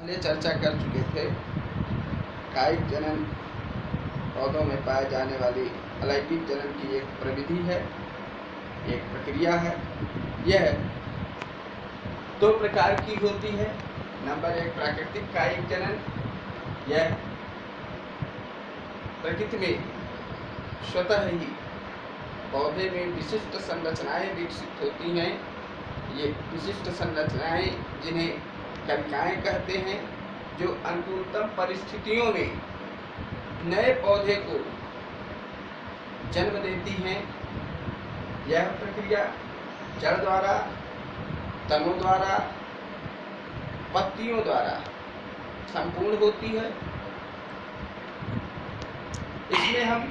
पहले चर्चा कर चुके थे। कायिक जनन पौधों में पाए जाने वाली अलैंगिक जनन की एक प्रविधि है, एक प्रक्रिया है। यह दो प्रकार की होती है। नंबर एक, प्राकृतिक कायिक जनन। यह प्रकृति में स्वतः ही पौधे में विशिष्ट संरचनाएं विकसित होती हैं। ये विशिष्ट संरचनाएं जिन्हें कलिकाएं कहते हैं, जो अनुकूलतम परिस्थितियों में नए पौधे को जन्म देती हैं। यह प्रक्रिया जड़ द्वारा, तनों द्वारा, पत्तियों द्वारा संपूर्ण होती है। इसमें हम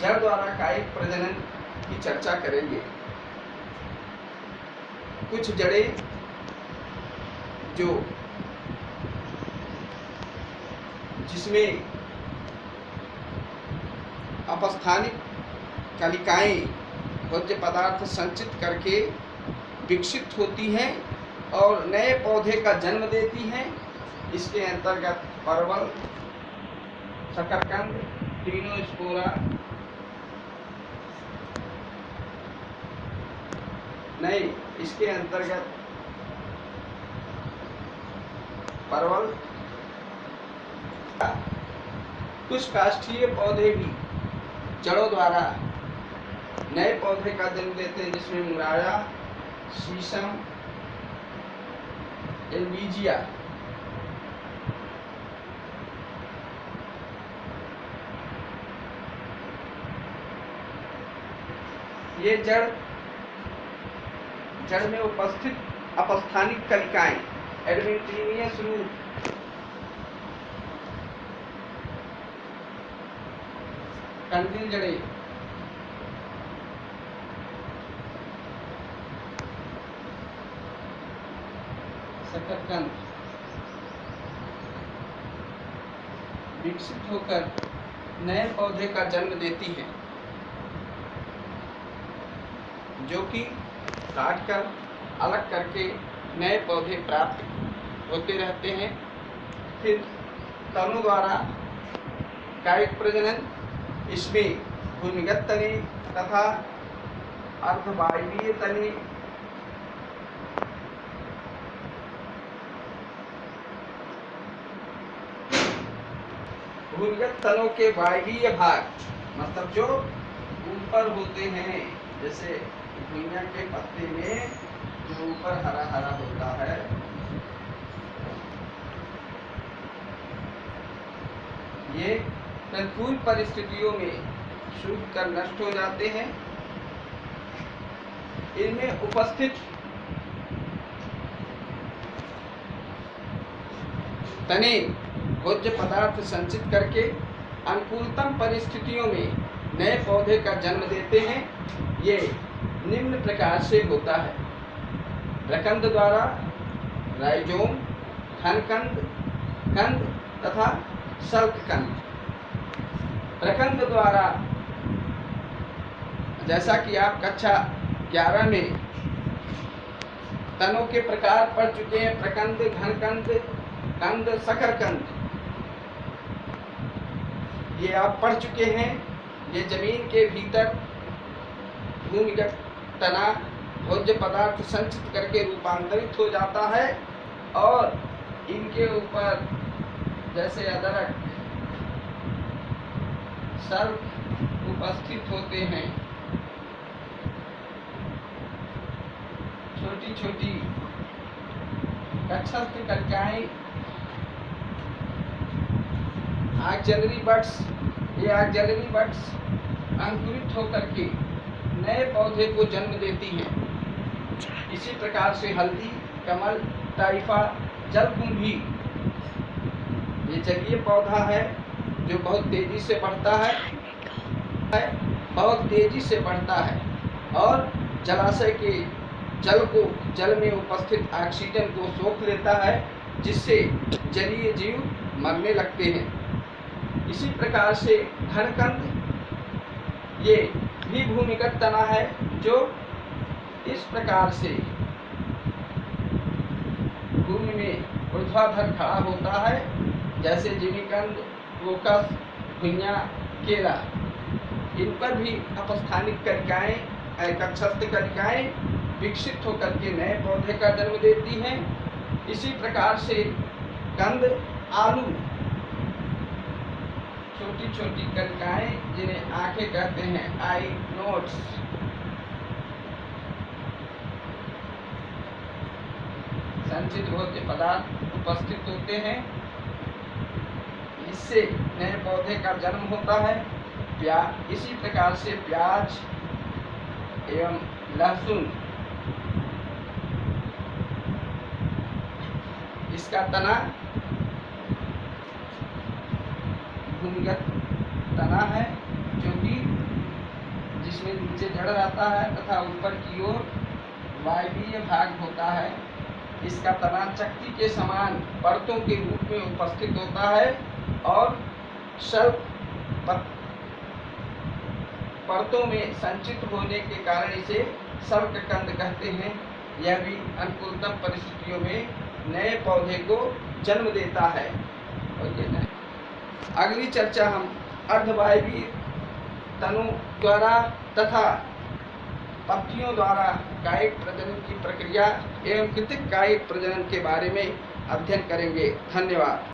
जड़ द्वारा कायिक प्रजनन की चर्चा करेंगे। कुछ जड़ें जिसमें अपस्थानिक कलिकाएं भोज्य पदार्थ संचित करके विकसित होती हैं और नए पौधे का जन्म देती हैं। इसके अंतर्गत परवल, शकरकंद, टिनोस्पोरा, इसके अंतर्गत परवल, कुछ काष्ठीय पौधे भी जड़ों द्वारा नए पौधे का जन्म देते हैं, जिसमें मुराया, शीशम, एल्बीजिया, ये जड़ में उपस्थित अपस्थानिक कलिकाएं, एडवेंटिनियस रूट, कंदील जड़ें, शकरकंद विकसित होकर नए पौधे का जन्म देती हैं, जो कि काटकर अलग करके नए पौधे प्राप्त होते रहते हैं। फिर तनों द्वारा कायिक प्रजनन, इसमें भूमिगत तने तथा अर्धवायवीय तने, भूमिगत तनों के वायवीय भाग, मतलब जो ऊपर होते हैं, जैसे धनिया के पत्ते में जो ऊपर हरा हरा होता है, ये प्रतिकूल परिस्थितियों में सूख कर नष्ट हो जाते हैं। इनमें उपस्थित तने भोज्य पदार्थ संचित करके अनुकूलतम परिस्थितियों में नए पौधे का जन्म देते हैं। ये निम्न प्रकार से होता है: प्रकंद द्वारा, राइजोम, घनकंद, कंद तथा शल्ककंद। प्रकंद द्वारा, जैसा कि आप कक्षा 11 में तनों के प्रकार पढ़ चुके हैं, प्रकंद, घनकंद, कंद, शकरकंद, ये आप पढ़ चुके हैं। ये जमीन के भीतर भूमिगत तना भोज्य पदार्थ संचित करके रूपांतरित हो जाता है और इनके ऊपर जैसे अदरक, शल्क उपस्थित होते हैं। छोटी छोटी कक्षस्थ कलिकाएं, ऑक्सिलरी बड्स, ये ऑक्सिलरी बड्स अंकुरित होकर के नए पौधे को जन्म देती हैं। इसी प्रकार से हल्दी, कमल, टाइफा, जलकुंभी, ये जलीय पौधा है जो बहुत तेजी से बढ़ता है, बहुत तेजी से बढ़ता है और जलाशय के जल में उपस्थित ऑक्सीजन को सोख लेता है, जिससे जलीय जीव मरने लगते हैं। इसी प्रकार से घनकंद, ये भी भूमिगत तना है जो इस प्रकार से भूमि में ऊर्ध्वाधर खड़ा होता है, जैसे जिमीकंद, क्रोकस, घुइयां, केला। इन पर भी अपस्थानिक कलिकाएं, एकक्षस्थ कलिकाएं विकसित होकर के नए पौधे का जन्म देती हैं। इसी प्रकार से कंद, आलू, छोटी छोटी कलिकाएं जिन्हें आंखें कहते हैं, आई नोट्स, संचित भोज्य पदार्थ उपस्थित होते हैं। इससे नए पौधे का जन्म होता है। इसी प्रकार से प्याज एवं लहसुन, इसका तना भूमिगत तना है, जो कि जिसमें नीचे जड़ रहता है तथा ऊपर की ओर वायवीय भाग होता है। इसका तना चक्की के समान परतों के रूप में उपस्थित होता है और सर्प परतों में संचित होने के कारण इसे सर्पकंद कहते हैं। यह भी अनुकूलतम परिस्थितियों में नए पौधे को जन्म देता है। अगली चर्चा हम अर्धवायवीय तनु द्वारा तथा पत्तियों द्वारा कायिक प्रजनन की प्रक्रिया एवं कृत्रिम कायिक प्रजनन के बारे में अध्ययन करेंगे। धन्यवाद।